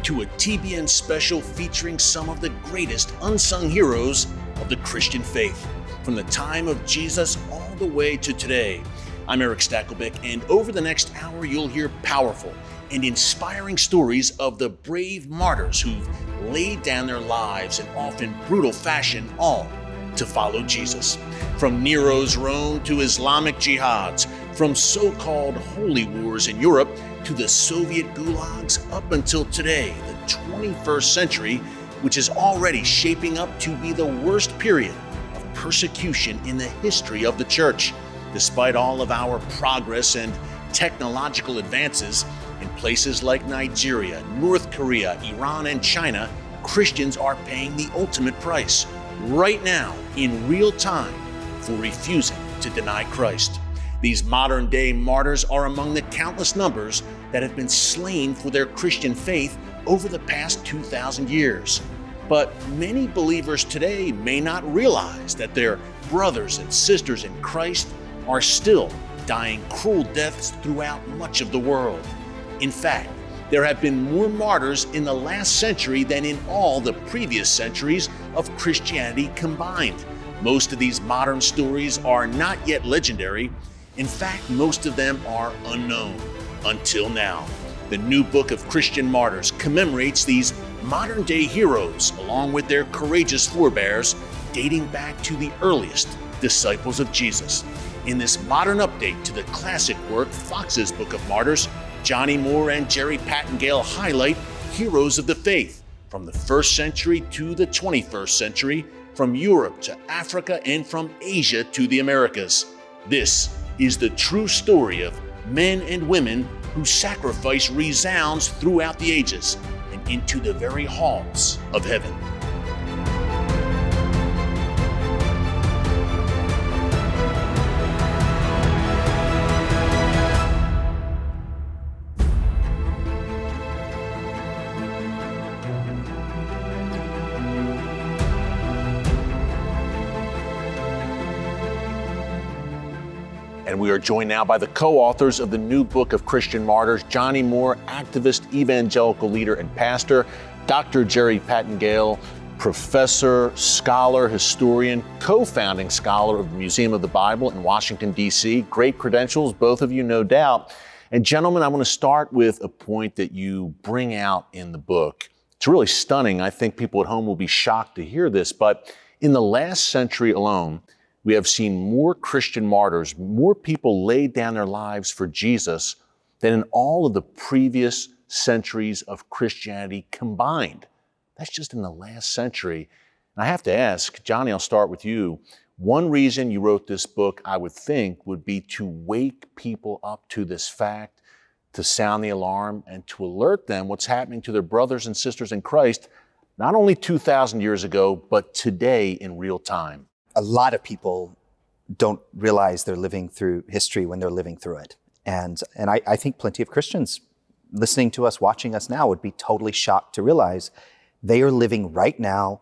to a TBN special featuring some of the greatest unsung heroes of the Christian faith, from the time of Jesus all the way to today. I'm Erick Stakelbeck, and over the next hour you'll hear powerful and inspiring stories of the brave martyrs who've laid down their lives in often brutal fashion, all to follow Jesus. From Nero's Rome to Islamic jihads, from so-called holy wars in Europe to the Soviet gulags up until today, the 21st century, which is already shaping up to be the worst period of persecution in the history of the church. Despite all of our progress and technological advances, in places like Nigeria, North Korea, Iran, and China, Christians are paying the ultimate price right now in real time for refusing to deny Christ. These modern-day martyrs are among the countless numbers that have been slain for their Christian faith over the past 2,000 years. But many believers today may not realize that their brothers and sisters in Christ are still dying cruel deaths throughout much of the world. In fact, there have been more martyrs in the last century than in all the previous centuries of Christianity combined. Most of these modern stories are not yet legendary. In fact, most of them are unknown until now. The new book of Christian Martyrs commemorates these modern-day heroes along with their courageous forebears dating back to the earliest disciples of Jesus. In this modern update to the classic work, Fox's Book of Martyrs, Johnnie Moore and Jerry Pattengale highlight heroes of the faith from the 1st century to the 21st century, from Europe to Africa and from Asia to the Americas. This is the true story of men and women whose sacrifice resounds throughout the ages and into the very halls of heaven. And we are joined now by the co-authors of the new book of Christian Martyrs, Johnnie Moore, activist, evangelical leader, and pastor, Dr. Jerry Pattengale, professor, scholar, historian, co-founding scholar of the Museum of the Bible in Washington, D.C. Great credentials, both of you, no doubt. And gentlemen, I want to start with a point that you bring out in the book. It's really stunning. I think people at home will be shocked to hear this, but in the last century alone, we have seen more Christian martyrs, more people laid down their lives for Jesus than in all of the previous centuries of Christianity combined. That's just in the last century. And I have to ask, Johnnie, I'll start with you. One reason you wrote this book, I would think, would be to wake people up to this fact, to sound the alarm, and to alert them what's happening to their brothers and sisters in Christ, not only 2,000 years ago, but today in real time. A lot of people don't realize they're living through history when they're living through it. And I think plenty of Christians listening to us, watching us now would be totally shocked to realize they are living right now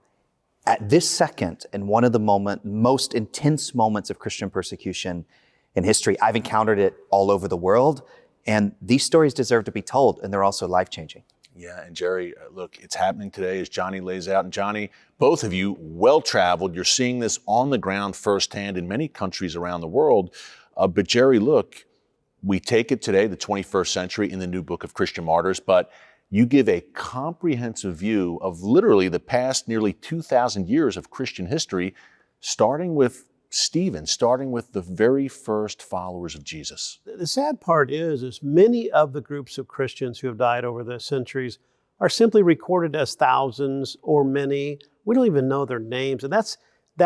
at this second in one of the most intense moments of Christian persecution in history. I've encountered it all over the world, and these stories deserve to be told, and they're also life-changing. Yeah, and Jerry, look, it's happening today as Johnnie lays out. And Johnnie, both of you, well-traveled. You're seeing this on the ground firsthand in many countries around the world. But Jerry, look, we take it today, the 21st century, in the new book of Christian Martyrs, but you give a comprehensive view of literally the past nearly 2,000 years of Christian history, starting with Stephen, starting with the very first followers of Jesus. The sad part is many of the groups of Christians who have died over the centuries are simply recorded as thousands or many. We don't even know their names, and that's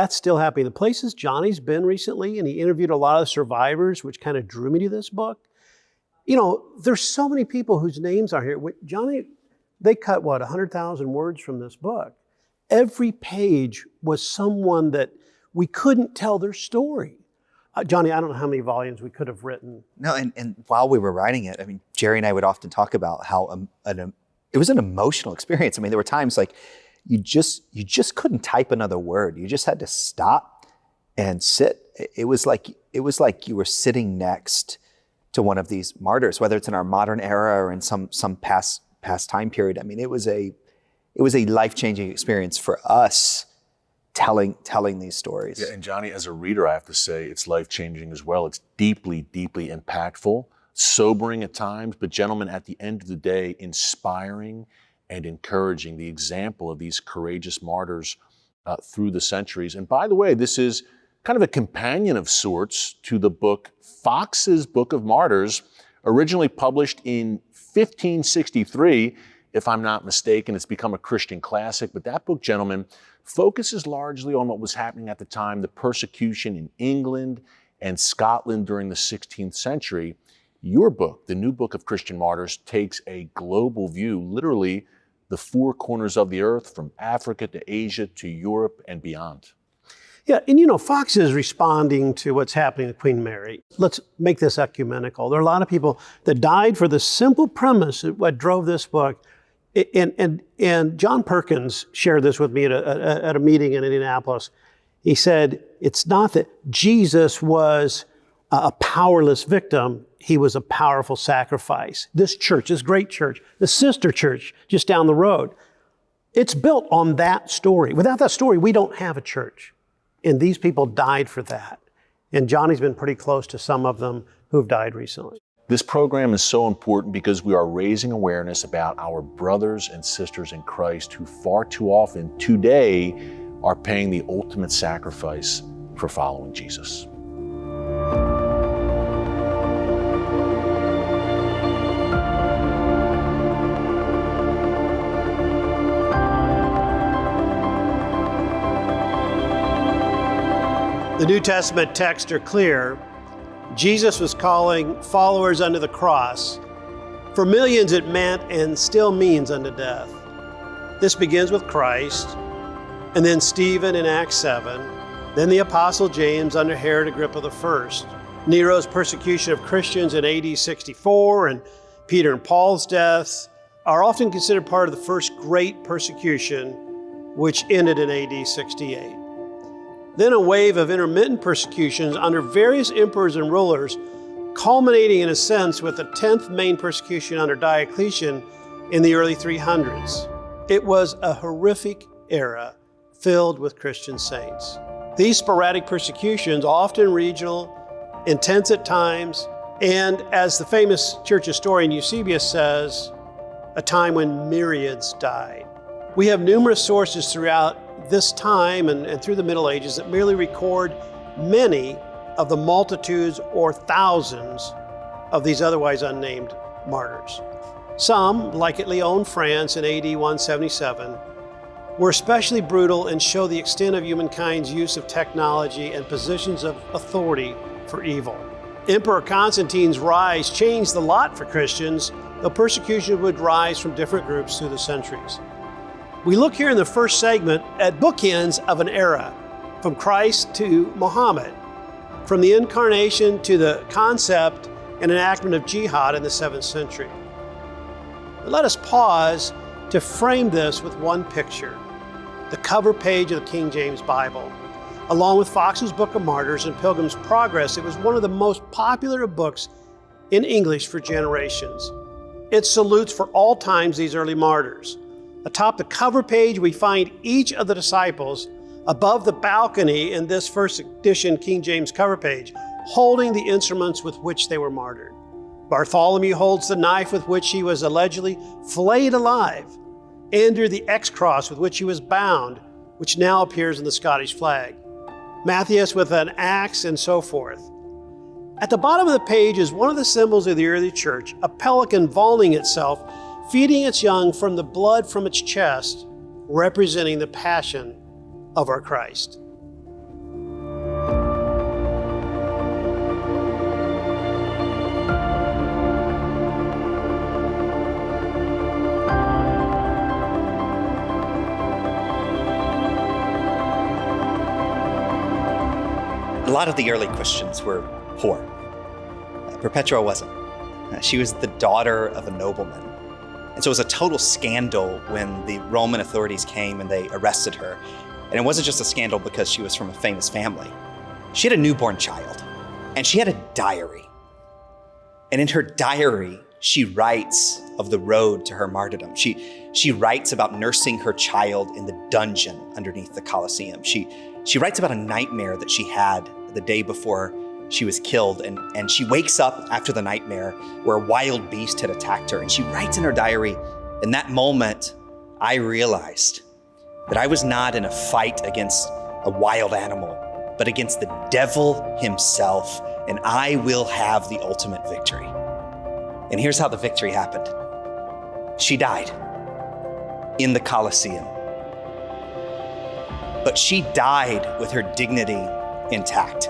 still happening. The places Johnnie's been recently, and he interviewed a lot of survivors, which kind of drew me to this book. You know, there's so many people whose names are here. Johnnie, they cut, 100,000 words from this book. Every page was someone that we couldn't tell their story. Johnnie, I don't know how many volumes we could have written. No, and while we were writing it, I mean, Jerry and I would often talk about how it was an emotional experience. I mean, there were times like you just couldn't type another word. You just had to stop and sit. It was like you were sitting next to one of these martyrs, whether it's in our modern era or in some past past time period. I mean, it was a life-changing experience for us telling these stories. Yeah, and Johnnie, as a reader, I have to say it's life-changing as well. It's deeply, deeply impactful, sobering at times, but gentlemen, at the end of the day, inspiring and encouraging, the example of these courageous martyrs through the centuries. And by the way, this is kind of a companion of sorts to the book Fox's Book of Martyrs, originally published in 1563. If I'm not mistaken, it's become a Christian classic. But that book, gentlemen, focuses largely on what was happening at the time, the persecution in England and Scotland during the 16th century. Your book, the new book of Christian Martyrs, takes a global view, literally the four corners of the earth, from Africa to Asia to Europe and beyond. Yeah, and Fox is responding to what's happening with Queen Mary. Let's make this ecumenical. There are a lot of people that died for the simple premise of what drove this book. And John Perkins shared this with me at a meeting in Indianapolis. He said, it's not that Jesus was a powerless victim, he was a powerful sacrifice. This church, this great church, the sister church just down the road, it's built on that story. Without that story, we don't have a church. And these people died for that. And Johnnie's been pretty close to some of them who've died recently. This program is so important because we are raising awareness about our brothers and sisters in Christ who far too often today are paying the ultimate sacrifice for following Jesus. The New Testament texts are clear. Jesus was calling followers unto the cross. For millions it meant and still means unto death. This begins with Christ, and then Stephen in Acts 7, then the Apostle James under Herod Agrippa I, Nero's persecution of Christians in AD 64, and Peter and Paul's deaths are often considered part of the first great persecution, which ended in AD 68. Then a wave of intermittent persecutions under various emperors and rulers, culminating in a sense with the 10th main persecution under Diocletian in the early 300s. It was a horrific era filled with Christian saints. These sporadic persecutions, often regional, intense at times, and as the famous church historian Eusebius says, a time when myriads died. We have numerous sources throughout this time and through the Middle Ages that merely record many of the multitudes or thousands of these otherwise unnamed martyrs. Some, like at Lyon, France in AD 177, were especially brutal and show the extent of humankind's use of technology and positions of authority for evil. Emperor Constantine's rise changed the lot for Christians, though persecution would rise from different groups through the centuries. We look here in the first segment at bookends of an era, from Christ to Muhammad, from the incarnation to the concept and enactment of jihad in the 7th century. But let us pause to frame this with one picture, the cover page of the King James Bible. Along with Fox's Book of Martyrs and Pilgrim's Progress, it was one of the most popular books in English for generations. It salutes for all times these early martyrs. Atop the cover page, we find each of the disciples above the balcony in this first edition King James cover page, holding the instruments with which they were martyred. Bartholomew holds the knife with which he was allegedly flayed alive. Andrew the X-cross with which he was bound, which now appears in the Scottish flag. Matthias with an axe, and so forth. At the bottom of the page is one of the symbols of the early church, a pelican vaulting itself, feeding its young from the blood from its chest, representing the passion of our Christ. A lot of the early Christians were poor. Perpetua wasn't. She was the daughter of a nobleman. And so it was a total scandal when the Roman authorities came and they arrested her. And it wasn't just a scandal because she was from a famous family. She had a newborn child, and she had a diary. And in her diary, she writes of the road to her martyrdom. She writes about nursing her child in the dungeon underneath the Colosseum. She writes about a nightmare that she had the day before she was killed, and she wakes up after the nightmare where a wild beast had attacked her. And she writes in her diary, in that moment, I realized that I was not in a fight against a wild animal, but against the devil himself, and I will have the ultimate victory. And here's how the victory happened. She died in the Colosseum, but she died with her dignity intact.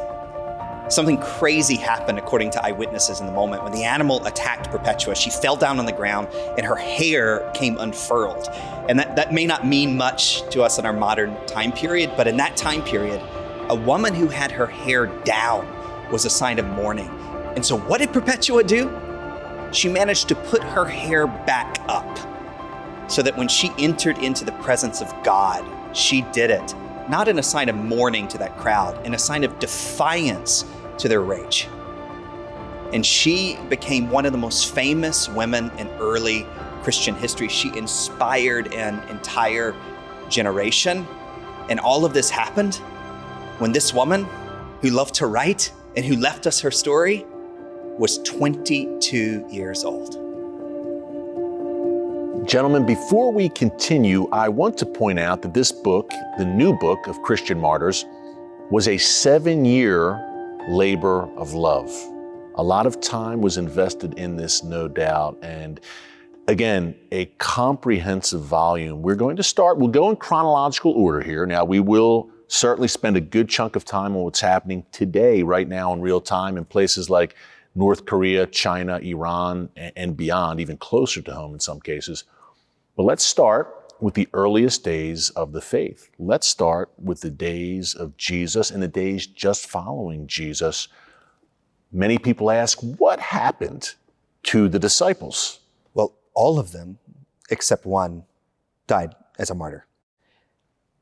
Something crazy happened according to eyewitnesses in the moment. When the animal attacked Perpetua, she fell down on the ground and her hair came unfurled. And that may not mean much to us in our modern time period, but in that time period, a woman who had her hair down was a sign of mourning. And so what did Perpetua do? She managed to put her hair back up so that when she entered into the presence of God, she did it not in a sign of mourning to that crowd, in a sign of defiance to their rage. And she became one of the most famous women in early Christian history. She inspired an entire generation. And all of this happened when this woman, who loved to write and who left us her story, was 22 years old. Gentlemen, before we continue, I want to point out that this book, the new book of Christian Martyrs, was a 7-year labor of love. A lot of time was invested in this, no doubt. And again, a comprehensive volume. We'll go in chronological order here. Now, we will certainly spend a good chunk of time on what's happening today, right now in real time, in places like North Korea, China, Iran, and beyond, even closer to home in some cases. But let's start with the earliest days of the faith. Let's start with the days of Jesus and the days just following Jesus. Many people ask, what happened to the disciples? Well, all of them, except one, died as a martyr.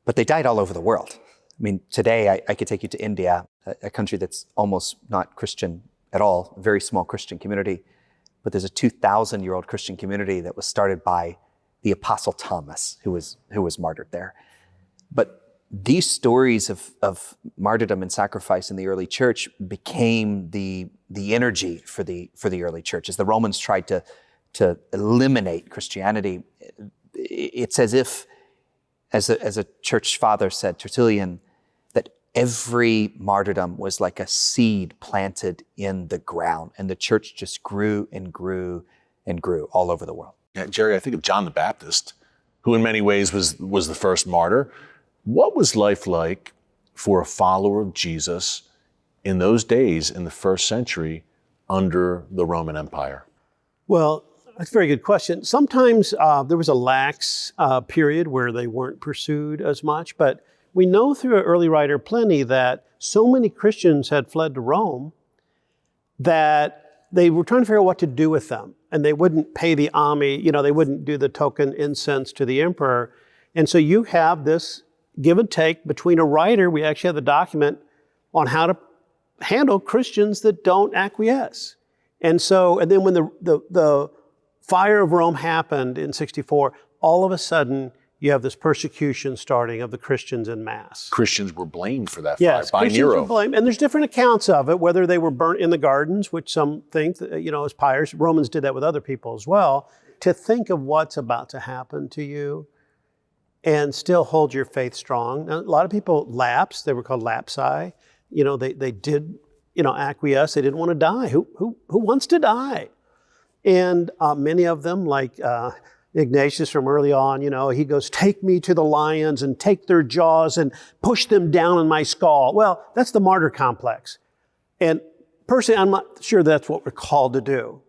But they died all over the world. I mean, today I could take you to India, a country that's almost not Christian at all, a very small Christian community. But there's a 2,000-year-old Christian community that was started by the Apostle Thomas, who was martyred there. But these stories of martyrdom and sacrifice in the early church became the energy for the early church. As the Romans tried to eliminate Christianity, it's as if, as a church father said, Tertullian, that every martyrdom was like a seed planted in the ground, and the church just grew and grew and grew all over the world. Yeah, Jerry, I think of John the Baptist, who in many ways was the first martyr. What was life like for a follower of Jesus in those days in the first century under the Roman Empire? Well, that's a very good question. Sometimes there was a lax period where they weren't pursued as much, but we know through an early writer, Pliny, that so many Christians had fled to Rome that they were trying to figure out what to do with them. And they wouldn't pay the army, they wouldn't do the token incense to the emperor. And so you have this give and take between a writer, we actually have the document on how to handle Christians that don't acquiesce. And then when the fire of Rome happened in 64, all of a sudden you have this persecution starting of the Christians en masse. Christians were blamed for that yes, fire by Christians Nero. Were blamed, and there's different accounts of it, whether they were burnt in the gardens, which some think, as pyres. Romans did that with other people as well. To think of what's about to happen to you and still hold your faith strong. Now, a lot of people lapsed. They were called lapsi. They did, acquiesce. They didn't want to die. Who wants to die? And many of them, like Ignatius from early on, he goes, take me to the lions and take their jaws and push them down in my skull. Well, that's the martyr complex. And personally, I'm not sure that's what we're called to do.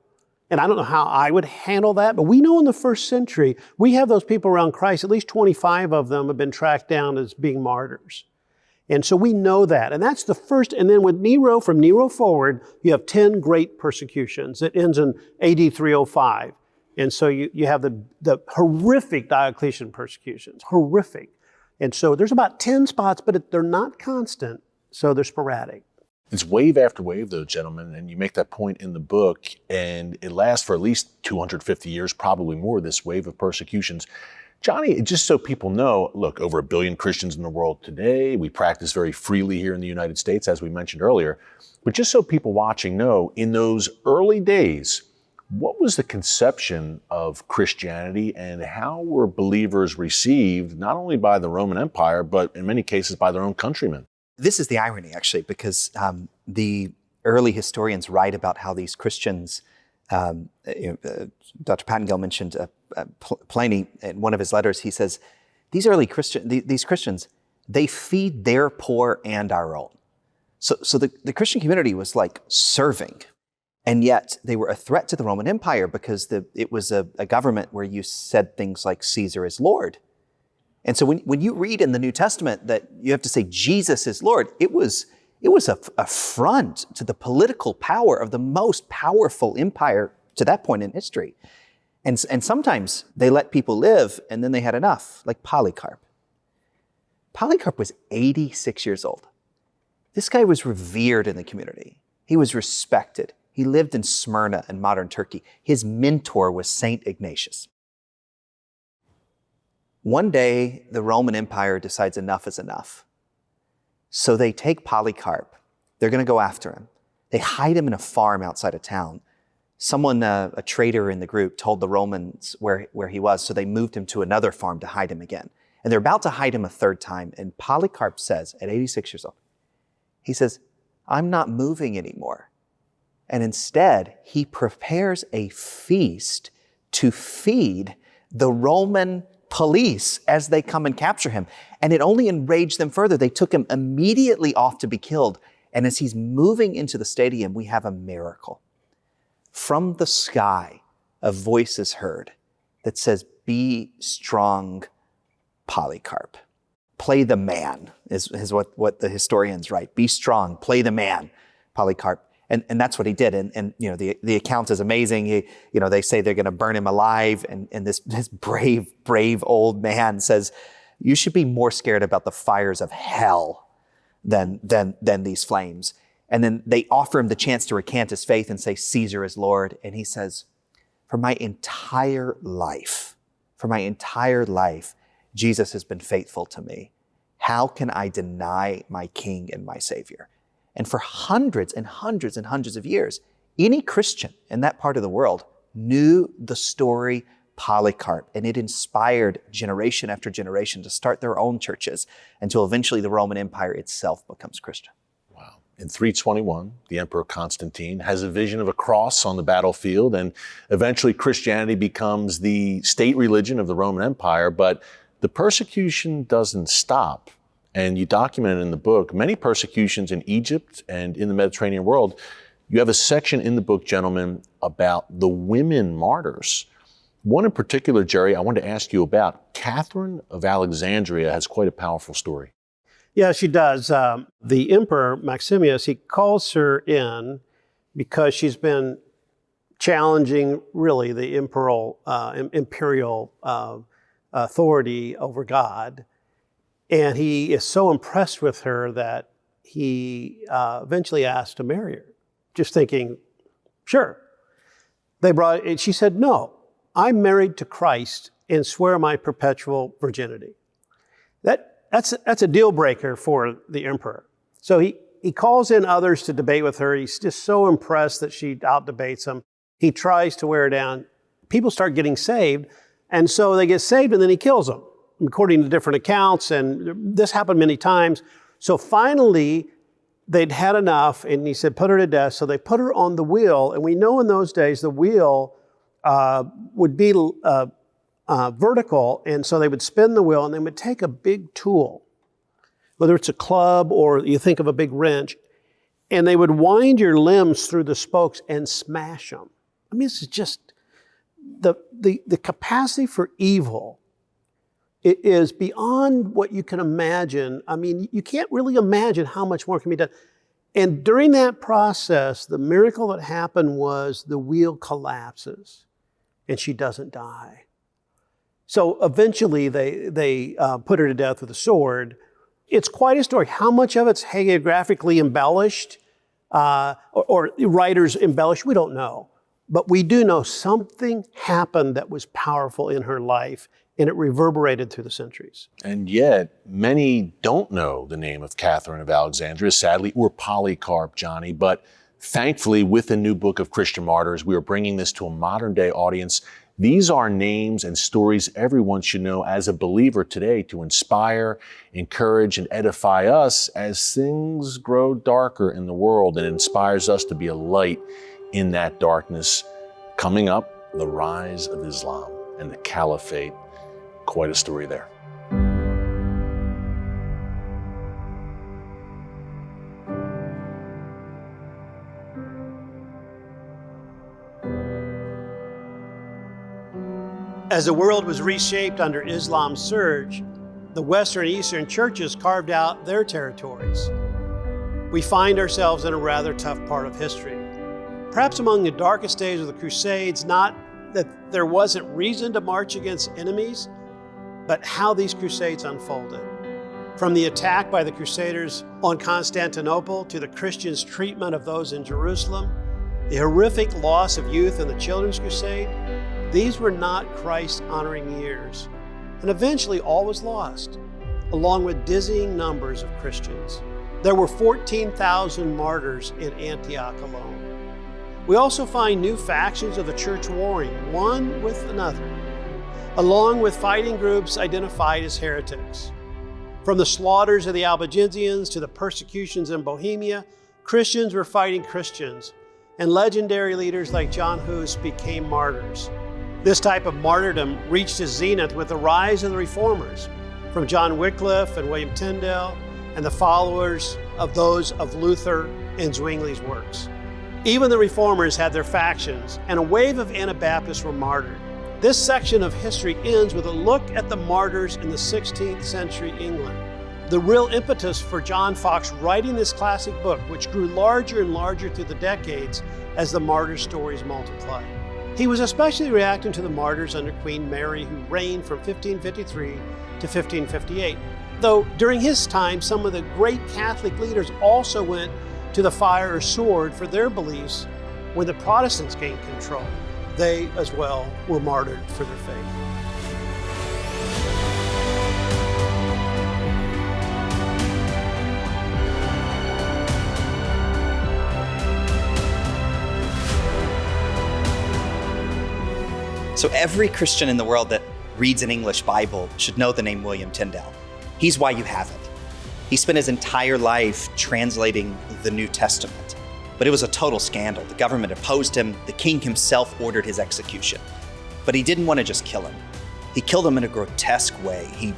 And I don't know how I would handle that, but we know in the first century, we have those people around Christ, at least 25 of them have been tracked down as being martyrs. And so we know that. And that's the first, and then with Nero, from Nero forward, you have 10 great persecutions. It ends in AD 305. And so you have the horrific Diocletian persecutions, horrific. And so there's about 10 spots, but they're not constant, so they're sporadic. It's wave after wave, though, gentlemen, and you make that point in the book, and it lasts for at least 250 years, probably more, this wave of persecutions. Johnnie, just so people know, look, over 1 billion Christians in the world today. We practice very freely here in the United States, as we mentioned earlier. But just so people watching know, in those early days, what was the conception of Christianity and how were believers received, not only by the Roman Empire, but in many cases by their own countrymen? This is the irony, actually, because the early historians write about how these Christians, Dr. Pattengale mentioned Pliny in one of his letters. He says, these Christians, they feed their poor and our own. So the Christian community was like serving, and yet they were a threat to the Roman Empire because it was a government where you said things like Caesar is Lord. And so when you read in the New Testament that you have to say Jesus is Lord, it was an affront to the political power of the most powerful empire to that point in history. And sometimes they let people live and then they had enough, like Polycarp. Polycarp was 86 years old. This guy was revered in the community. He was respected. He lived in Smyrna in modern Turkey. His mentor was Saint Ignatius. One day, the Roman Empire decides enough is enough. So they take Polycarp. They're going to go after him. They hide him in a farm outside of town. Someone, a traitor in the group, told the Romans where he was, so they moved him to another farm to hide him again. And they're about to hide him a third time. And Polycarp says, at 86 years old, he says, I'm not moving anymore. And instead, he prepares a feast to feed the Roman police as they come and capture him. And it only enraged them further. They took him immediately off to be killed. And as he's moving into the stadium, we have a miracle. From the sky, a voice is heard that says, be strong, Polycarp. Play the man, is what the historians write. Be strong, play the man, Polycarp. And that's what he did. And you know, the account is amazing. They say they're going to burn him alive. And this brave old man says, you should be more scared about the fires of hell than these flames. And then they offer him the chance to recant his faith and say, Caesar is Lord. And he says, for my entire life, Jesus has been faithful to me. How can I deny my King and my Savior? And for hundreds and hundreds and hundreds of years, any Christian in that part of the world knew the story Polycarp, and it inspired generation after generation to start their own churches until eventually the Roman Empire itself becomes Christian. Wow. In 321, the Emperor Constantine has a vision of a cross on the battlefield, and eventually Christianity becomes the state religion of the Roman Empire, but the persecution doesn't stop. And you document it in the book, many persecutions in Egypt and in the Mediterranean world. You have a section in the book, gentlemen, about the women martyrs. One in particular, Jerry, I wanted to ask you about. Catherine of Alexandria has quite a powerful story. Yeah, she does. The Emperor Maximus, he calls her in because she's been challenging really the imperial authority over God. And he is so impressed with her that he eventually asked to marry her, just thinking, sure. She said, no, I'm married to Christ and swear my perpetual virginity. That's a deal breaker for the emperor. So he calls in others to debate with her. He's just so impressed that she out-debates him. He tries to wear her down. People start getting saved, and so they get saved, and then he kills them, according to different accounts, and this happened many times. So finally, they'd had enough, and he said, put her to death. So they put her on the wheel, and we know in those days the wheel would be vertical, and so they would spin the wheel, and they would take a big tool, whether it's a club or you think of a big wrench, and they would wind your limbs through the spokes and smash them. I mean, this is just the capacity for evil. It is beyond what you can imagine. I mean, you can't really imagine how much more can be done. And during that process, the miracle that happened was the wheel collapses and she doesn't die. So eventually they put her to death with a sword. It's quite a story. How much of it's hagiographically embellished? or writers embellish. We don't know. But we do know something happened that was powerful in her life, and it reverberated through the centuries. And yet, many don't know the name of Catherine of Alexandria, sadly, or Polycarp, Johnnie. But thankfully, with the new book of Christian Martyrs, we are bringing this to a modern-day audience. These are names and stories everyone should know as a believer today to inspire, encourage, and edify us as things grow darker in the world, and inspires us to be a light in that darkness. Coming up, the rise of Islam and the Caliphate. Quite a story there. As the world was reshaped under Islam's surge, the Western and Eastern churches carved out their territories. We find ourselves in a rather tough part of history. Perhaps among the darkest days of the Crusades, not that there wasn't reason to march against enemies, but how these Crusades unfolded. From the attack by the Crusaders on Constantinople to the Christians' treatment of those in Jerusalem, the horrific loss of youth in the Children's Crusade, these were not Christ-honoring years. And eventually all was lost, along with dizzying numbers of Christians. There were 14,000 martyrs in Antioch alone. We also find new factions of the church warring, one with another, along with fighting groups identified as heretics. From the slaughters of the Albigensians to the persecutions in Bohemia, Christians were fighting Christians, and legendary leaders like John Hus became martyrs. This type of martyrdom reached its zenith with the rise of the Reformers, from John Wycliffe and William Tyndale, and the followers of those of Luther and Zwingli's works. Even the Reformers had their factions, and a wave of Anabaptists were martyred. This section of history ends with a look at the martyrs in the 16th century England. The real impetus for John Foxe writing this classic book, which grew larger and larger through the decades as the martyr stories multiplied. He was especially reacting to the martyrs under Queen Mary, who reigned from 1553 to 1558. Though during his time, some of the great Catholic leaders also went to the fire or sword for their beliefs when the Protestants gained control. They as well were martyred for their faith. So every Christian in the world that reads an English Bible should know the name William Tyndale. He's why you have it. He spent his entire life translating the New Testament, but it was a total scandal. The government opposed him. The king himself ordered his execution, but he didn't want to just kill him. He killed him in a grotesque way. He,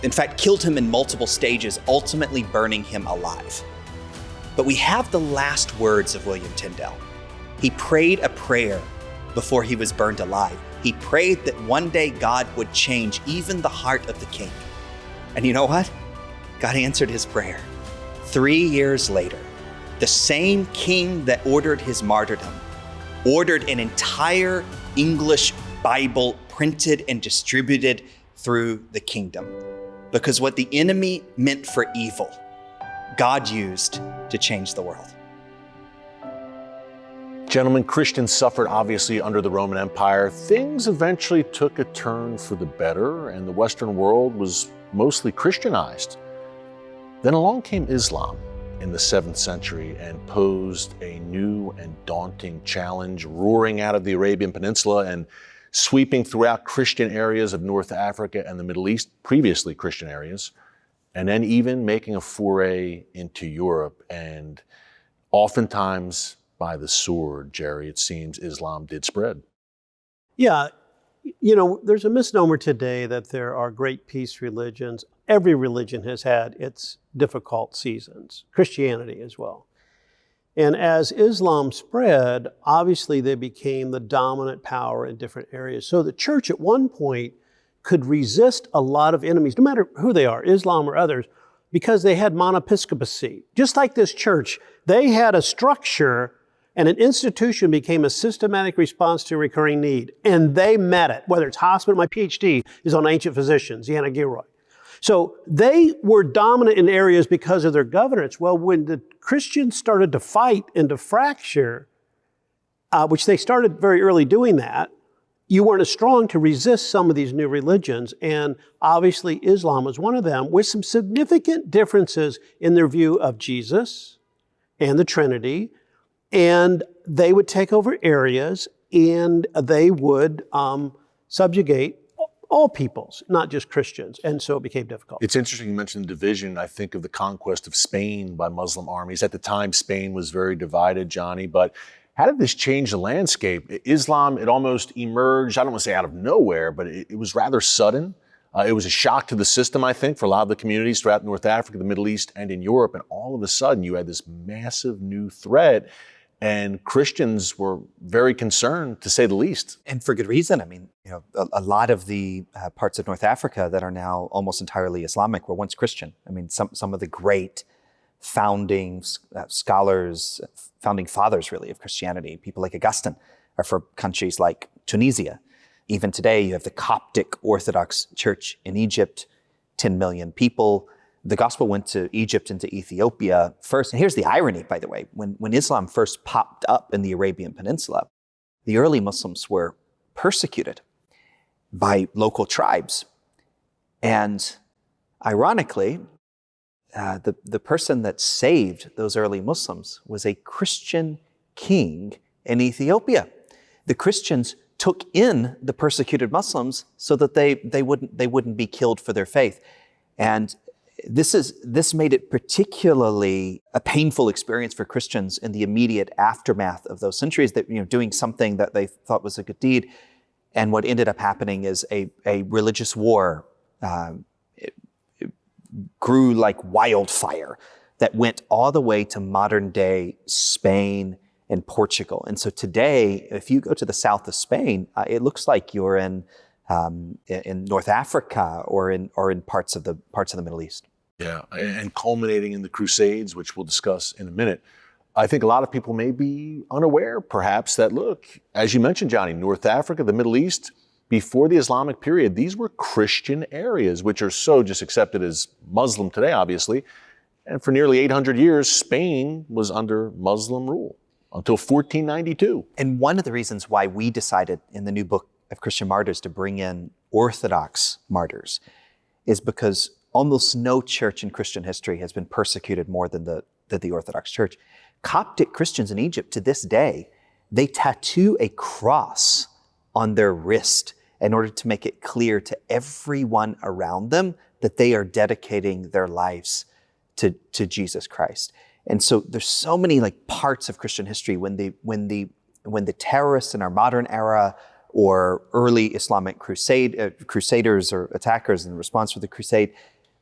in fact, killed him in multiple stages, ultimately burning him alive. But we have the last words of William Tyndale. He prayed a prayer before he was burned alive. He prayed that one day God would change even the heart of the king. And you know what? God answered his prayer. 3 years later, the same king that ordered his martyrdom ordered an entire English Bible printed and distributed through the kingdom. Because what the enemy meant for evil, God used to change the world. Gentlemen, Christians suffered obviously under the Roman Empire. Things eventually took a turn for the better, and the Western world was mostly Christianized. Then along came Islam in the 7th century and posed a new and daunting challenge, roaring out of the Arabian Peninsula and sweeping throughout Christian areas of North Africa and the Middle East, previously Christian areas, and then even making a foray into Europe. And oftentimes by the sword, Jerry, it seems Islam did spread. Yeah, you know, there's a misnomer today that there are great peace religions. Every religion has had its difficult seasons, Christianity as well. And as Islam spread, obviously they became the dominant power in different areas. So the church at one point could resist a lot of enemies, no matter who they are, Islam or others, because they had monoepiscopacy. Just like this church, they had a structure, and an institution became a systematic response to recurring need. And they met it, whether it's hospital. My PhD is on ancient physicians, Deanna Gilroy. So they were dominant in areas because of their governance. Well, when the Christians started to fight and to fracture, which they started very early doing that, you weren't as strong to resist some of these new religions. And obviously Islam was one of them, with some significant differences in their view of Jesus and the Trinity. And they would take over areas and they would subjugate all peoples, not just Christians. And so it became difficult. It's interesting you mentioned division. I think of the conquest of Spain by Muslim armies. At the time, Spain was very divided, Johnnie, but how did this change the landscape? Islam, it almost emerged, I don't want to say out of nowhere, but it was rather sudden. It was a shock to the system, I think, for a lot of the communities throughout North Africa, the Middle East, and in Europe. And all of a sudden, you had this massive new threat. And Christians were very concerned, to say the least. And for good reason. I mean, a lot of the parts of North Africa that are now almost entirely Islamic were once Christian. I mean, some of the great founding scholars, founding fathers, really, of Christianity, people like Augustine, are from countries like Tunisia. Even today, you have the Coptic Orthodox Church in Egypt, 10 million people. The gospel went to Egypt and to Ethiopia first. And here's the irony, by the way. When Islam first popped up in the Arabian Peninsula, the early Muslims were persecuted by local tribes. And ironically, the person that saved those early Muslims was a Christian king in Ethiopia. The Christians took in the persecuted Muslims so that they wouldn't be killed for their faith. And this made it particularly a painful experience for Christians in the immediate aftermath of those centuries, that doing something that they thought was a good deed. And what ended up happening is a religious war it grew like wildfire that went all the way to modern day Spain and Portugal. And so today, if you go to the south of Spain, it looks like you're in North Africa or in parts of the Middle East. Yeah, and culminating in the Crusades, which we'll discuss in a minute. I think a lot of people may be unaware, perhaps, that look, as you mentioned, Johnnie, North Africa, the Middle East, before the Islamic period, these were Christian areas, which are so just accepted as Muslim today, obviously. And for nearly 800 years, Spain was under Muslim rule until 1492. And one of the reasons why we decided in the new book of Christian Martyrs to bring in Orthodox martyrs is because almost no church in Christian history has been persecuted more than the Orthodox Church. Coptic Christians in Egypt to this day, they tattoo a cross on their wrist in order to make it clear to everyone around them that they are dedicating their lives to Jesus Christ. And so there's so many parts of Christian history when the terrorists in our modern era or early Islamic crusaders or attackers in response to the crusade,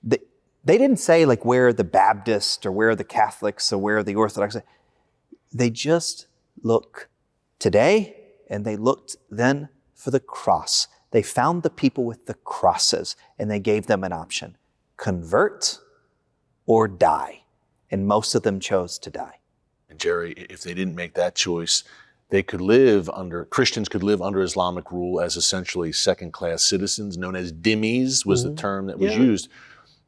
they didn't say where are the Baptists or where are the Catholics or where are the Orthodox. They just look today, and they looked then for the cross. They found the people with the crosses, and they gave them an option: convert or die. And most of them chose to die. And Jerry, if they didn't make that choice, Christians could live under Islamic rule as essentially second-class citizens, known as dhimmis was the term that was used.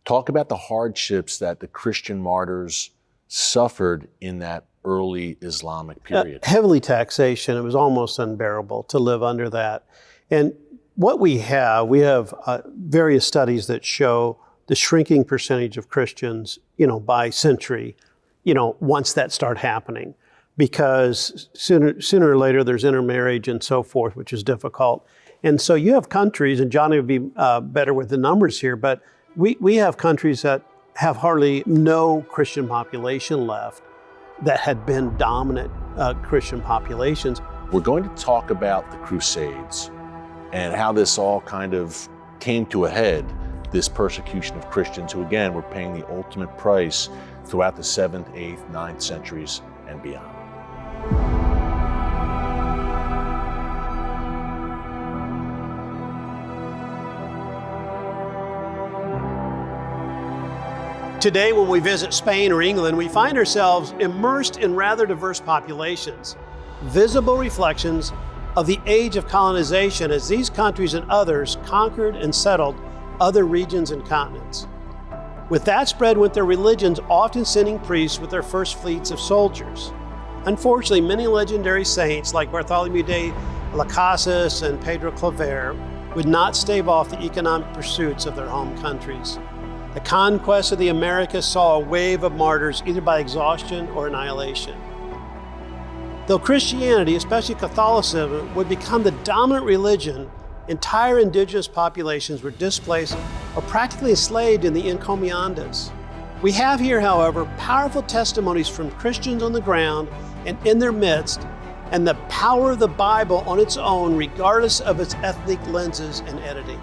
Talk about the hardships that the Christian martyrs suffered in that early Islamic period. Heavily taxation. It was almost unbearable to live under that. And what we have various studies that show the shrinking percentage of Christians, by century, once that started happening. Because sooner or later there's intermarriage and so forth, which is difficult. And so you have countries, and Johnnie would be better with the numbers here, but we have countries that have hardly no Christian population left that had been dominant Christian populations. We're going to talk about the Crusades and how this all kind of came to a head, this persecution of Christians who, again, were paying the ultimate price throughout the 7th, 8th, 9th centuries and beyond. Today, when we visit Spain or England, we find ourselves immersed in rather diverse populations, visible reflections of the age of colonization as these countries and others conquered and settled other regions and continents. With that spread went their religions, often sending priests with their first fleets of soldiers. Unfortunately, many legendary saints like Bartholomew de las Casas and Pedro Claver would not stave off the economic pursuits of their home countries. The conquest of the Americas saw a wave of martyrs either by exhaustion or annihilation. Though Christianity, especially Catholicism, would become the dominant religion, entire indigenous populations were displaced or practically enslaved in the encomiendas. We have here, however, powerful testimonies from Christians on the ground and in their midst, and the power of the Bible on its own, regardless of its ethnic lenses and editing.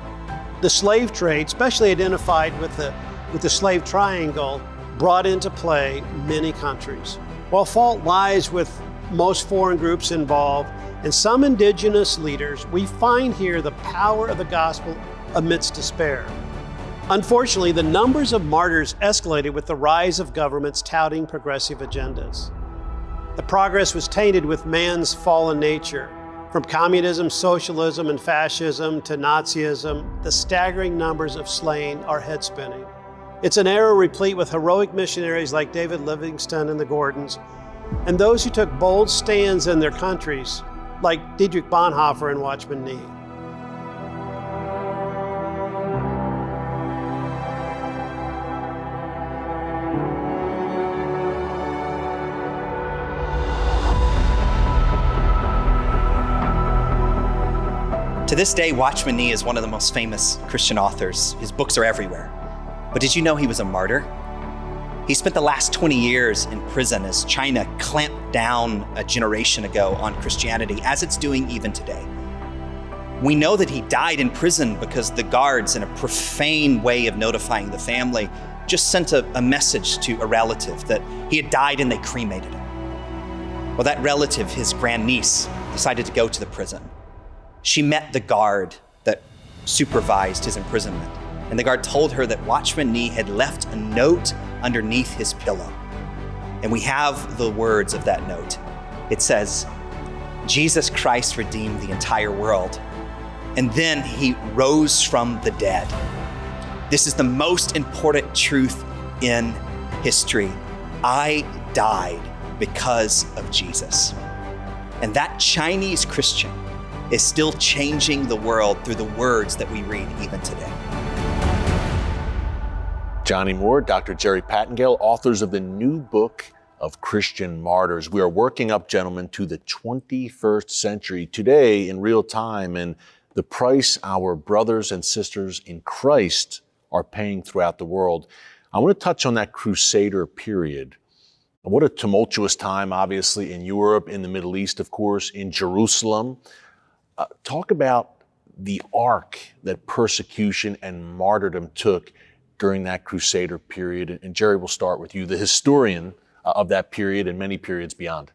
The slave trade, especially identified with the slave triangle, brought into play many countries. While fault lies with most foreign groups involved and some indigenous leaders, we find here the power of the gospel amidst despair. Unfortunately, the numbers of martyrs escalated with the rise of governments touting progressive agendas. The progress was tainted with man's fallen nature. From communism, socialism, and fascism to Nazism, the staggering numbers of slain are head-spinning. It's an era replete with heroic missionaries like David Livingstone and the Gordons, and those who took bold stands in their countries, like Dietrich Bonhoeffer and Watchman Nee. To this day, Watchman Nee is one of the most famous Christian authors. His books are everywhere. But did you know he was a martyr? He spent the last 20 years in prison as China clamped down a generation ago on Christianity, as it's doing even today. We know that he died in prison because the guards, in a profane way of notifying the family, just sent a message to a relative that he had died and they cremated him. Well, that relative, his grandniece, decided to go to the prison. She met the guard that supervised his imprisonment, and the guard told her that Watchman Nee had left a note underneath his pillow. And we have the words of that note. It says, "Jesus Christ redeemed the entire world, and then he rose from the dead. This is the most important truth in history. I died because of Jesus." And that Chinese Christian is still changing the world through the words that we read even today. Johnnie Moore, Dr. Jerry Pattengale, authors of the new book of Christian Martyrs. We are working up, gentlemen, to the 21st century today in real time, and the price our brothers and sisters in Christ are paying throughout the world. I want to touch on that Crusader period. What a tumultuous time, obviously, in Europe, in the Middle East, of course, in Jerusalem. Talk about the arc that persecution and martyrdom took during that Crusader period. And Jerry, we'll start with you, the historian of that period and many periods beyond.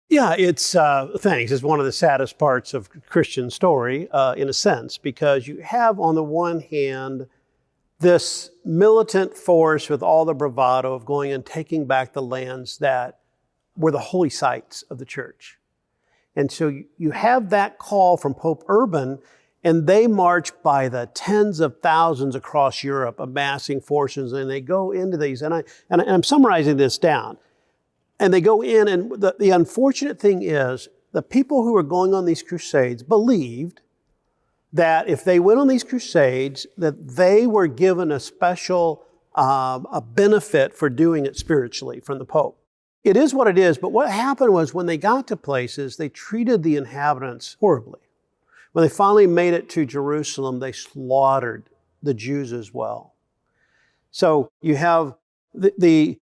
Yeah, it's, thanks. It's one of the saddest parts of Christian story, in a sense, because you have, on the one hand, this militant force with all the bravado of going and taking back the lands that were the holy sites of the church. And so you have that call from Pope Urban, and they march by the tens of thousands across Europe, amassing forces, and they go into these, and I'm summarizing this down. And they go in, and the unfortunate thing is, the people who were going on these crusades believed that if they went on these crusades, that they were given a special a benefit for doing it spiritually from the Pope. It is what it is, but what happened was when they got to places, they treated the inhabitants horribly. When they finally made it to Jerusalem, they slaughtered the Jews as well. So you have you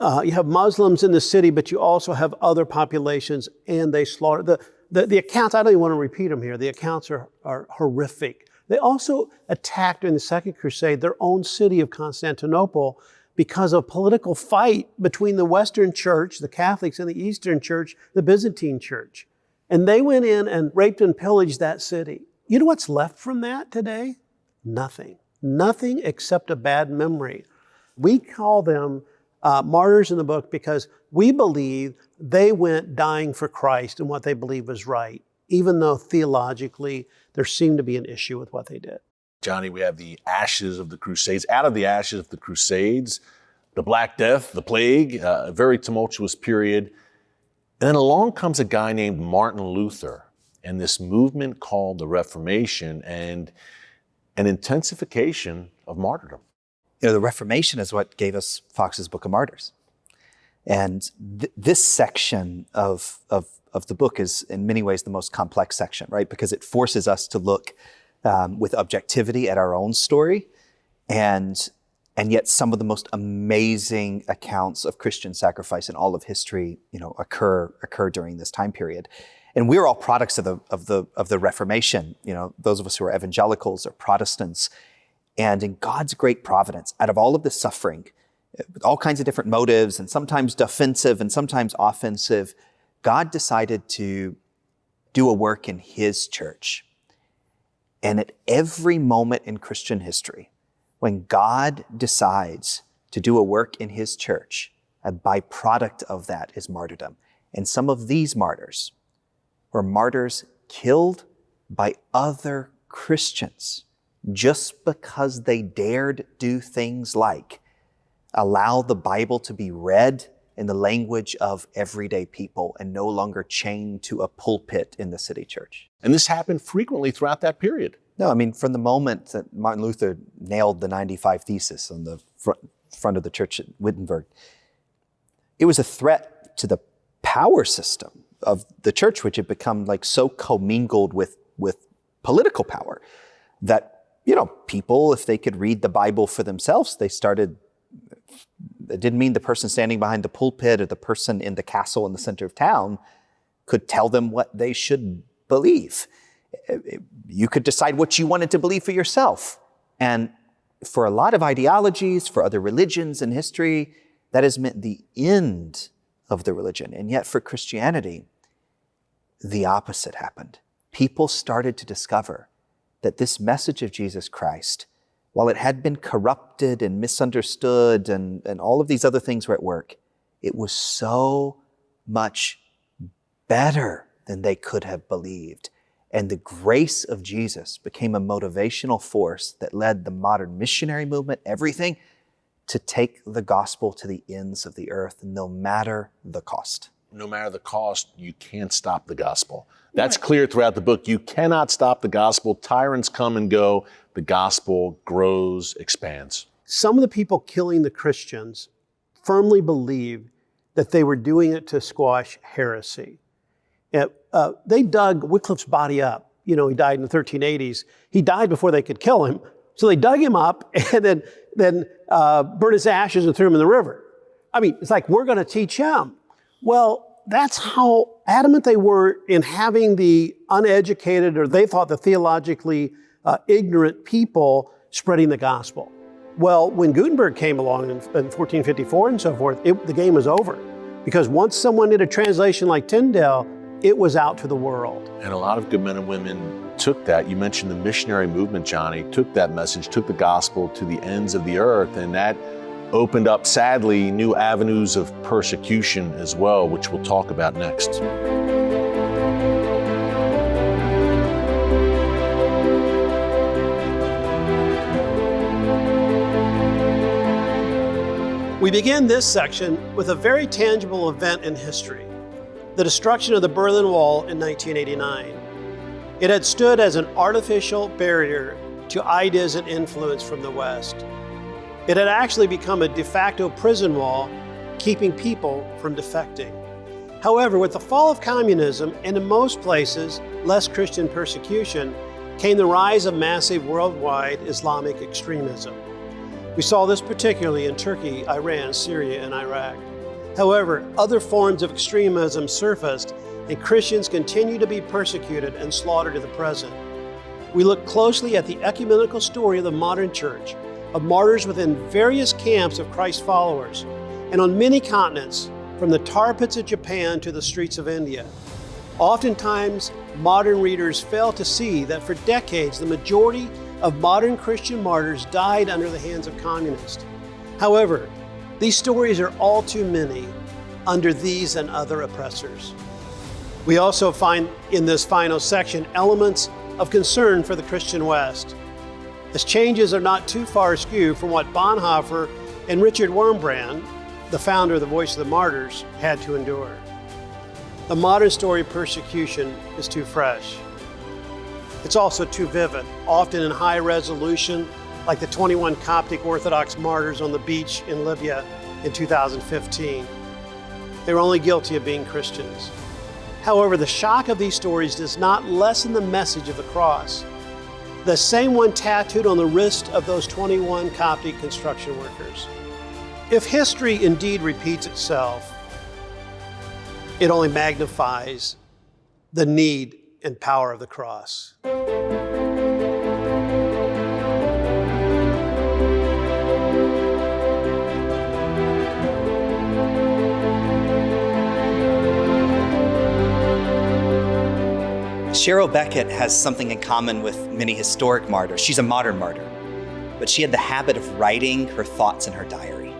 have Muslims in the city, but you also have other populations, and they slaughter. The accounts, I don't even want to repeat them here. The accounts are horrific. They also attacked during the Second Crusade their own city of Constantinople because of political fight between the Western Church, the Catholics, and the Eastern Church, the Byzantine Church. And they went in and raped and pillaged that city. You know what's left from that today? Nothing. Nothing except a bad memory. We call them martyrs in the book because we believe they went dying for Christ and what they believed was right, even though theologically there seemed to be an issue with what they did. Johnnie, we have the ashes of the Crusades. Out of the ashes of the Crusades, the Black Death, the plague, a very tumultuous period. And then along comes a guy named Martin Luther and this movement called the Reformation and an intensification of martyrdom. You know, the Reformation is what gave us Fox's Book of Martyrs. And this section of the book is in many ways the most complex section, right? Because it forces us to look with objectivity at our own story, and yet some of the most amazing accounts of Christian sacrifice in all of history, you know, occur during this time period. And we're all products of the Reformation. You know, those of us who are evangelicals or Protestants. And in God's great providence, out of all of this suffering, with all kinds of different motives, and sometimes defensive and sometimes offensive, God decided to do a work in His church. And at every moment in Christian history, when God decides to do a work in His church, a byproduct of that is martyrdom. And some of these martyrs were martyrs killed by other Christians just because they dared do things like allow the Bible to be read in the language of everyday people and no longer chained to a pulpit in the city church. And this happened frequently throughout that period. No, I mean, from the moment that Martin Luther nailed the 95 Thesis on the front of the church at Wittenberg, it was a threat to the power system of the church, which had become like so commingled with political power that, you know, people, if they could read the Bible for themselves, it didn't mean the person standing behind the pulpit or the person in the castle in the center of town could tell them what they should believe. You could decide what you wanted to believe for yourself. And for a lot of ideologies, for other religions in history, that has meant the end of the religion. And yet for Christianity, the opposite happened. People started to discover that this message of Jesus Christ, while it had been corrupted and misunderstood and all of these other things were at work, it was so much better than they could have believed. And the grace of Jesus became a motivational force that led the modern missionary movement, everything, to take the gospel to the ends of the earth, no matter the cost. No matter the cost, you can't stop the gospel. That's clear throughout the book. You cannot stop the gospel. Tyrants come and go. The gospel grows, expands. Some of the people killing the Christians firmly believed that they were doing it to squash heresy. They dug Wycliffe's body up. You know, he died in the 1380s. He died before they could kill him. So they dug him up and then burned his ashes and threw him in the river. I mean, it's like, we're going to teach him. Well, that's how adamant they were in having the uneducated, or they thought the theologically ignorant people spreading the gospel. Well, when Gutenberg came along in 1454 and so forth, the game was over. Because once someone did a translation like Tyndale, it was out to the world. And a lot of good men and women took that. You mentioned the missionary movement, Johnnie, took that message, took the gospel to the ends of the earth, and that opened up, sadly, new avenues of persecution as well, which we'll talk about next. We begin this section with a very tangible event in history, the destruction of the Berlin Wall in 1989. It had stood as an artificial barrier to ideas and influence from the West. It had actually become a de facto prison wall, keeping people from defecting. However, with the fall of communism, and in most places, less Christian persecution, came the rise of massive worldwide Islamic extremism. We saw this particularly in Turkey, Iran, Syria, and Iraq. However, other forms of extremism surfaced, and Christians continue to be persecuted and slaughtered to the present. We look closely at the ecumenical story of the modern church, of martyrs within various camps of Christ's followers, and on many continents, from the tar pits of Japan to the streets of India. Oftentimes, modern readers fail to see that for decades, the majority of modern Christian martyrs died under the hands of communists. However, these stories are all too many under these and other oppressors. We also find in this final section elements of concern for the Christian West. As changes are not too far askew from what Bonhoeffer and Richard Wurmbrand, the founder of the Voice of the Martyrs, had to endure. The modern story of persecution is too fresh. It's also too vivid, often in high resolution, like the 21 Coptic Orthodox martyrs on the beach in Libya in 2015. They were only guilty of being Christians. However, the shock of these stories does not lessen the message of the cross, the same one tattooed on the wrist of those 21 Coptic construction workers. If history indeed repeats itself, it only magnifies the need and power of the cross. Cheryl Beckett has something in common with many historic martyrs. She's a modern martyr, but she had the habit of writing her thoughts in her diary.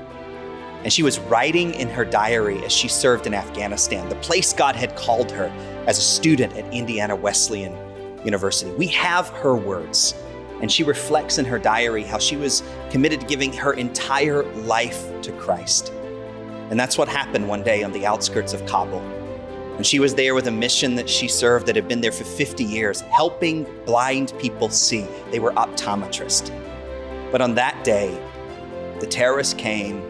And she was writing in her diary as she served in Afghanistan, the place God had called her as a student at Indiana Wesleyan University. We have her words, and she reflects in her diary how she was committed to giving her entire life to Christ. And that's what happened one day on the outskirts of Kabul. And she was there with a mission that she served that had been there for 50 years, helping blind people see. They were optometrists. But on that day, the terrorists came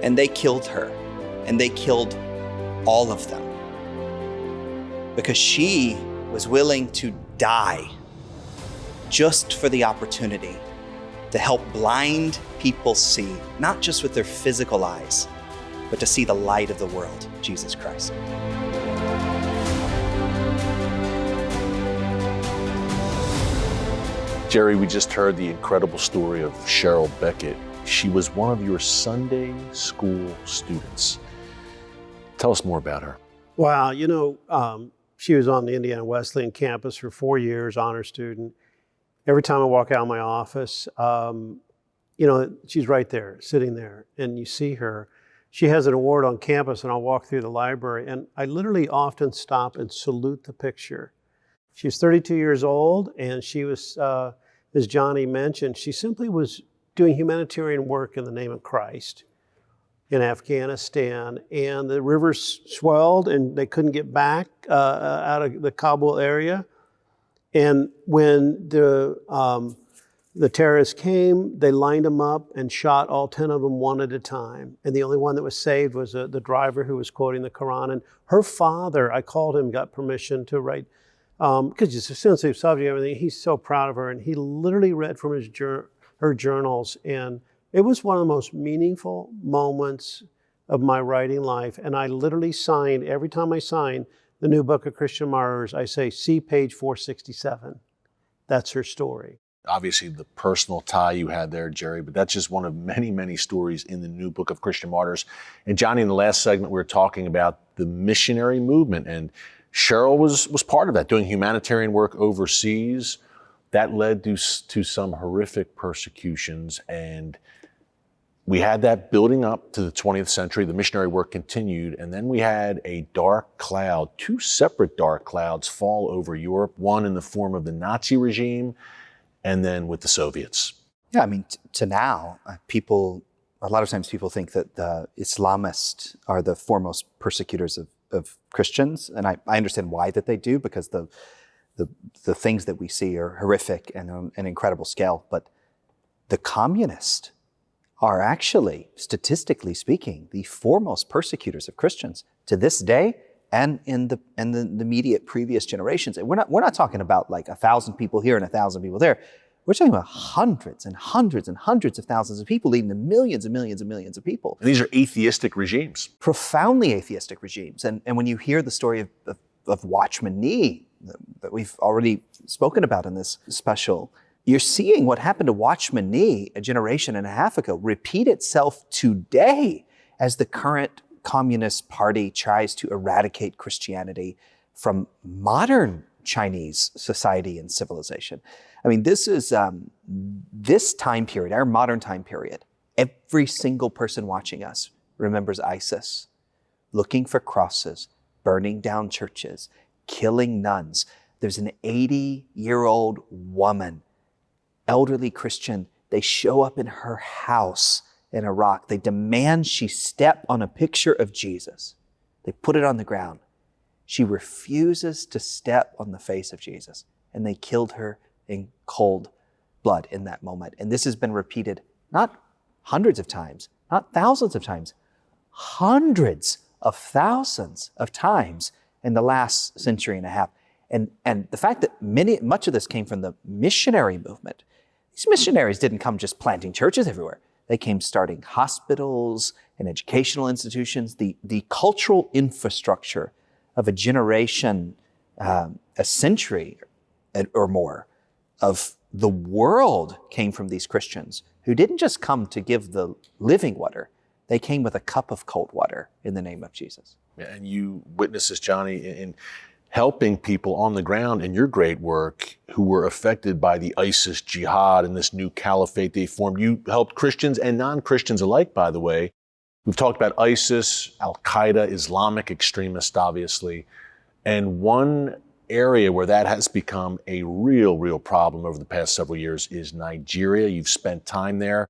and they killed her, and they killed all of them. Because she was willing to die just for the opportunity to help blind people see, not just with their physical eyes, but to see the light of the world, Jesus Christ. Jerry, we just heard the incredible story of Cheryl Beckett. She was one of your Sunday school students. Tell us more about her. Wow, she was on the Indiana Wesleyan campus for 4 years, honor student. Every time I walk out of my office, she's right there, sitting there, and you see her. She has an award on campus, and I'll walk through the library, and I literally often stop and salute the picture. She was 32 years old, and she was, as Johnnie mentioned, she simply was doing humanitarian work in the name of Christ in Afghanistan. And the rivers swelled, and they couldn't get back out of the Kabul area. And when the terrorists came, they lined them up and shot all 10 of them one at a time. And the only one that was saved was the driver who was quoting the Quran. And her father, I called him, got permission to write, because it's a sensitive subject, everything. He's so proud of her. And he literally read from her journals. And it was one of the most meaningful moments of my writing life. And I literally signed, every time I sign the new book of Christian Martyrs, I say, see page 467. That's her story. Obviously, the personal tie you had there, Jerry, but that's just one of many, many stories in the new book of Christian Martyrs. And Johnnie, in the last segment, we were talking about the missionary movement, and Cheryl was part of that, doing humanitarian work overseas. That led to some horrific persecutions, and we had that building up to the 20th century. The missionary work continued, and then we had a dark cloud, two separate dark clouds fall over Europe, one in the form of the Nazi regime, and then with the Soviets. Yeah, I mean, to now, a lot of times people think that the Islamists are the foremost persecutors of Christians, and I understand why that they do, because the things that we see are horrific and on an incredible scale. But the communists are actually, statistically speaking, the foremost persecutors of Christians to this day and in the immediate previous generations. And we're not talking about like 1,000 people here and 1,000 people there. We're talking about hundreds and hundreds and hundreds of thousands of people, leading to millions and millions and millions of people. And these are atheistic regimes. Profoundly atheistic regimes. And when you hear the story of Watchman that we've already spoken about in this special, you're seeing what happened to Watchman a generation and a half ago, repeat itself today as the current Communist Party tries to eradicate Christianity from modern Chinese society and civilization. I mean, this is this time period, our modern time period. Every single person watching us remembers ISIS, looking for crosses, burning down churches, killing nuns. There's an 80-year-old woman elderly Christian. They show up in her house in Iraq. They demand she step on a picture of Jesus. They put it on the ground. She refuses to step on the face of Jesus, and they killed her in cold blood in that moment. And this has been repeated not hundreds of times, not thousands of times, hundreds of thousands of times in the last century and a half. And the fact that much of this came from the missionary movement. These missionaries didn't come just planting churches everywhere. They came starting hospitals and educational institutions. The cultural infrastructure of a generation, a century or more of the world came from these Christians who didn't just come to give the living water. They came with a cup of cold water in the name of Jesus. Yeah, and you witnessed this, Johnnie, in helping people on the ground in your great work who were affected by the ISIS jihad and this new caliphate they formed. You helped Christians and non-Christians alike, by the way. We've talked about ISIS, Al-Qaeda, Islamic extremists, obviously. And one area where that has become a real problem over the past several years is Nigeria. You've spent time there.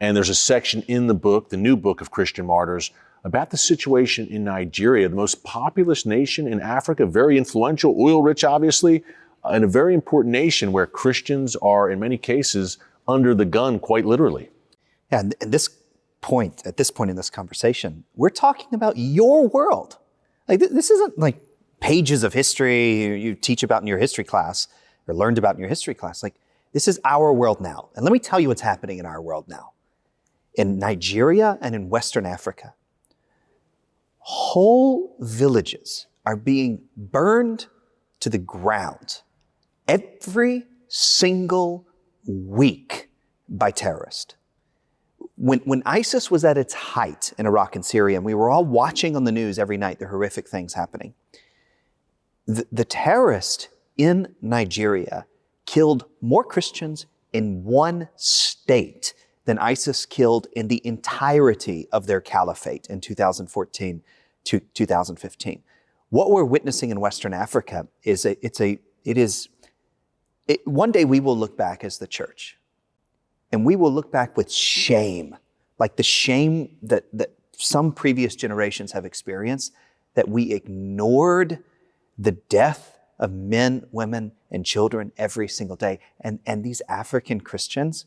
And there's a section in the book, the new book of Christian Martyrs, about the situation in Nigeria, the most populous nation in Africa, very influential, oil-rich, obviously, and a very important nation where Christians are, in many cases, under the gun, quite literally. Yeah, and at this point in this conversation, we're talking about your world. Like this isn't like pages of history you teach about in your history class or learned about in your history class. Like this is our world now. And let me tell you what's happening in our world now. In Nigeria and in Western Africa, whole villages are being burned to the ground every single week by terrorists. When ISIS was at its height in Iraq and Syria, and we were all watching on the news every night the horrific things happening, the terrorists in Nigeria killed more Christians in one state than ISIS killed in the entirety of their caliphate in 2014 to 2015. What we're witnessing in Western Africa is one day we will look back as the church, and we will look back with shame, like the shame that some previous generations have experienced, that we ignored the death of men, women, and children every single day. And these African Christians,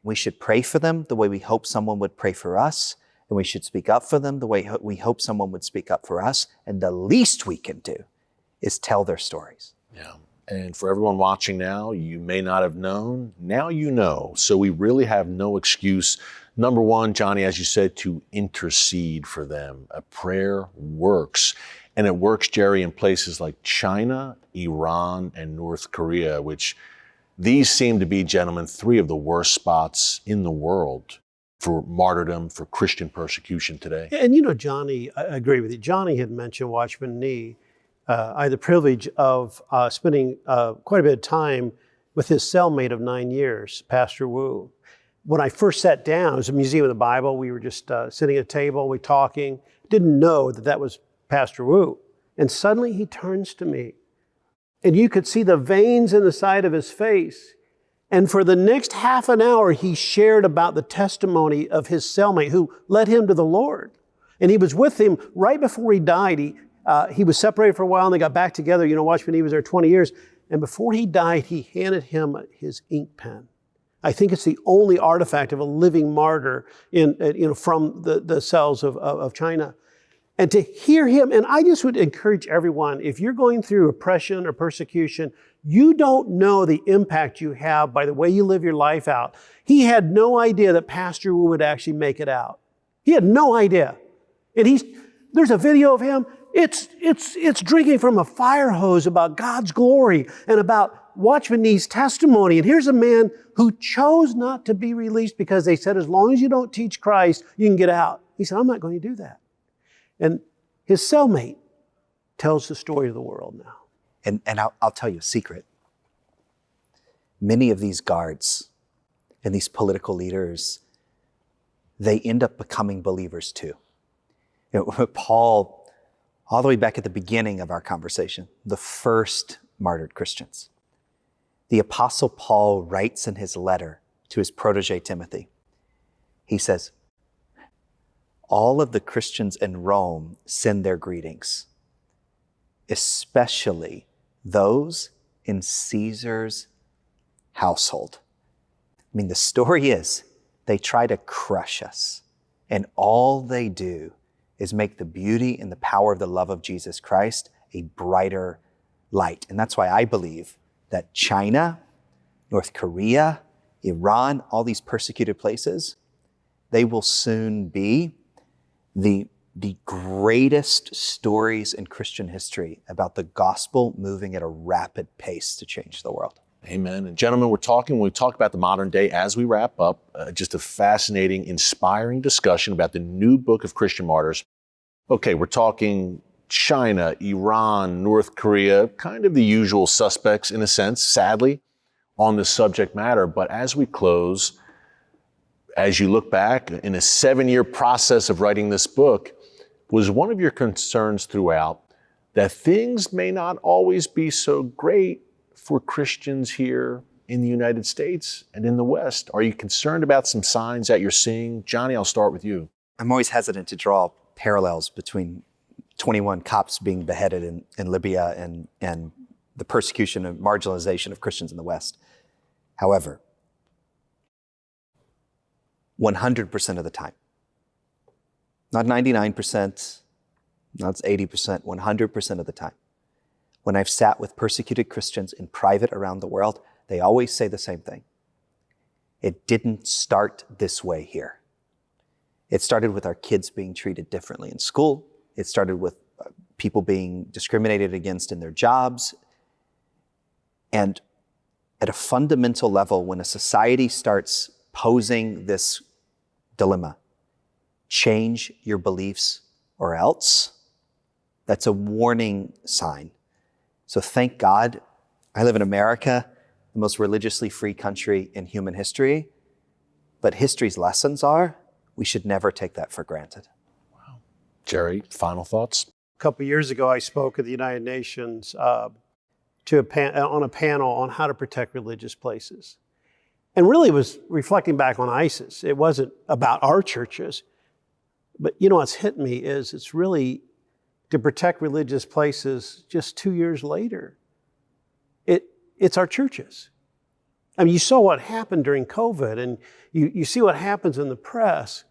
we should pray for them the way we hope someone would pray for us. And we should speak up for them the way we hope someone would speak up for us. And the least we can do is tell their stories. Yeah. And for everyone watching now, you may not have known. Now you know. So we really have no excuse. Number one, Johnnie, as you said, to intercede for them. A prayer works. And it works, Jerry, in places like China, Iran, and North Korea, which these seem to be, gentlemen, three of the worst spots in the world for martyrdom, for Christian persecution today. And you know, Johnnie, I agree with you. Johnnie had mentioned Watchman Nee. I had the privilege of spending quite a bit of time with his cellmate of 9 years, Pastor Wu. When I first sat down, it was a museum of the Bible. We were just sitting at a table, we talking. Didn't know that was Pastor Wu. And suddenly he turns to me, and you could see the veins in the side of his face. And for the next half an hour, he shared about the testimony of his cellmate who led him to the Lord. And he was with him right before he died. He was separated for a while and they got back together. You know, Watchman, he was there 20 years. And before he died, he handed him his ink pen. I think it's the only artifact of a living martyr from the cells of China. And to hear him, and I just would encourage everyone, if you're going through oppression or persecution, you don't know the impact you have by the way you live your life out. He had no idea that Pastor Wu would actually make it out. He had no idea. And there's a video of him. It's drinking from a fire hose about God's glory and about Watchman Nee's testimony. And here's a man who chose not to be released because they said, as long as you don't teach Christ, you can get out. He said, I'm not going to do that. And his cellmate tells the story of the world now. And I'll tell you a secret. Many of these guards and these political leaders, they end up becoming believers too. You know, Paul, all the way back at the beginning of our conversation, the first martyred Christians, the Apostle Paul writes in his letter to his protege Timothy. He says, all of the Christians in Rome send their greetings, especially those in Caesar's household. I mean, the story is they try to crush us, and all they do is make the beauty and the power of the love of Jesus Christ a brighter light. And that's why I believe that China, North Korea, Iran, all these persecuted places, they will soon be the greatest stories in Christian history about the gospel moving at a rapid pace to change the world. Amen. And gentlemen, we talk about the modern day as we wrap up, just a fascinating, inspiring discussion about the new book of Christian martyrs. Okay, we're talking China, Iran, North Korea, kind of the usual suspects in a sense, sadly, on this subject matter. But as we close, as you look back in a 7-year process of writing this book, was one of your concerns throughout that things may not always be so great for Christians here in the United States and in the West? Are you concerned about some signs that you're seeing? Johnnie, I'll start with you. I'm always hesitant to draw parallels between 21 Copts being beheaded in Libya and the persecution and marginalization of Christians in the West. However, 100% of the time, not 99%, not 80%, 100% of the time, when I've sat with persecuted Christians in private around the world, they always say the same thing. It didn't start this way here. It started with our kids being treated differently in school. It started with people being discriminated against in their jobs. And at a fundamental level, when a society starts posing this dilemma, change your beliefs or else, that's a warning sign. So thank God, I live in America, the most religiously free country in human history. But history's lessons are, we should never take that for granted. Wow. Jerry, final thoughts? A couple of years ago, I spoke at the United Nations on a panel on how to protect religious places. And really was reflecting back on ISIS. It wasn't about our churches. But you know what's hit me is it's really to protect religious places just 2 years later. It's our churches. I mean, you saw what happened during COVID, and you see what happens in the press.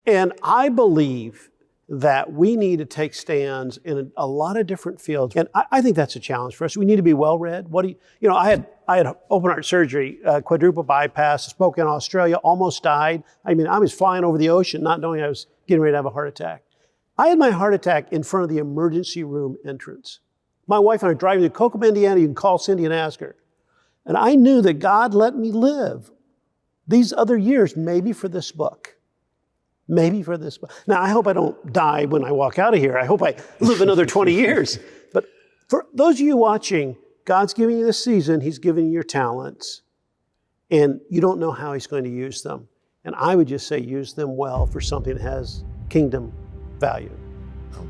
And I believe that we need to take stands in a lot of different fields. And I think that's a challenge for us. We need to be well-read. I had open heart surgery, quadruple bypass, spoke in Australia, almost died. I mean, I was flying over the ocean not knowing I was getting ready to have a heart attack. I had my heart attack in front of the emergency room entrance. My wife and I are driving to Kokomo, Indiana. You can call Cindy and ask her. And I knew that God let me live these other years, maybe for this book. Maybe for this book. Now, I hope I don't die when I walk out of here. I hope I live another 20 years. But for those of you watching, God's giving you this season. He's giving you your talents. And you don't know how He's going to use them. And I would just say use them well for something that has kingdom value.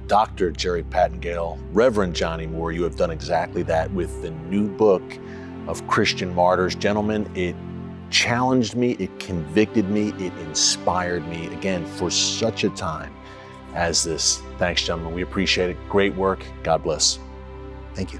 Dr. Jerry Pattengale, Reverend Johnnie Moore, you have done exactly that with the new book of Christian Martyrs. Gentlemen, it challenged me, it convicted me, it inspired me, again, for such a time as this. Thanks, gentlemen. We appreciate it. Great work. God bless. Thank you.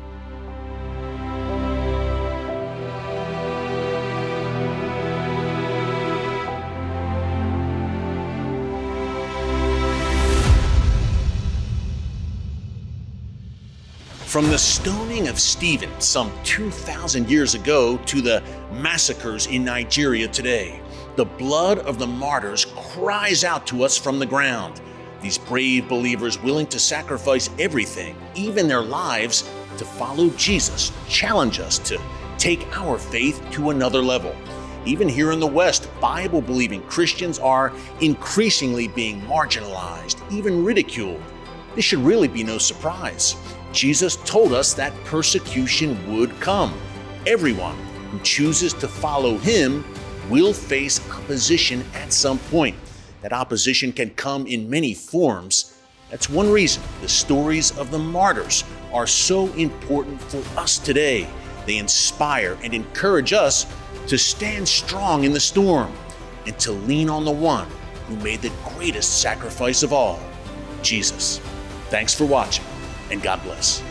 From the stoning of Stephen some 2,000 years ago to the massacres in Nigeria today, the blood of the martyrs cries out to us from the ground. These brave believers willing to sacrifice everything, even their lives, to follow Jesus, challenge us to take our faith to another level. Even here in the West, Bible-believing Christians are increasingly being marginalized, even ridiculed. This should really be no surprise. Jesus told us that persecution would come. Everyone who chooses to follow Him will face opposition at some point. That opposition can come in many forms. That's one reason the stories of the martyrs are so important for us today. They inspire and encourage us to stand strong in the storm and to lean on the one who made the greatest sacrifice of all, Jesus. Thanks for watching, and God bless.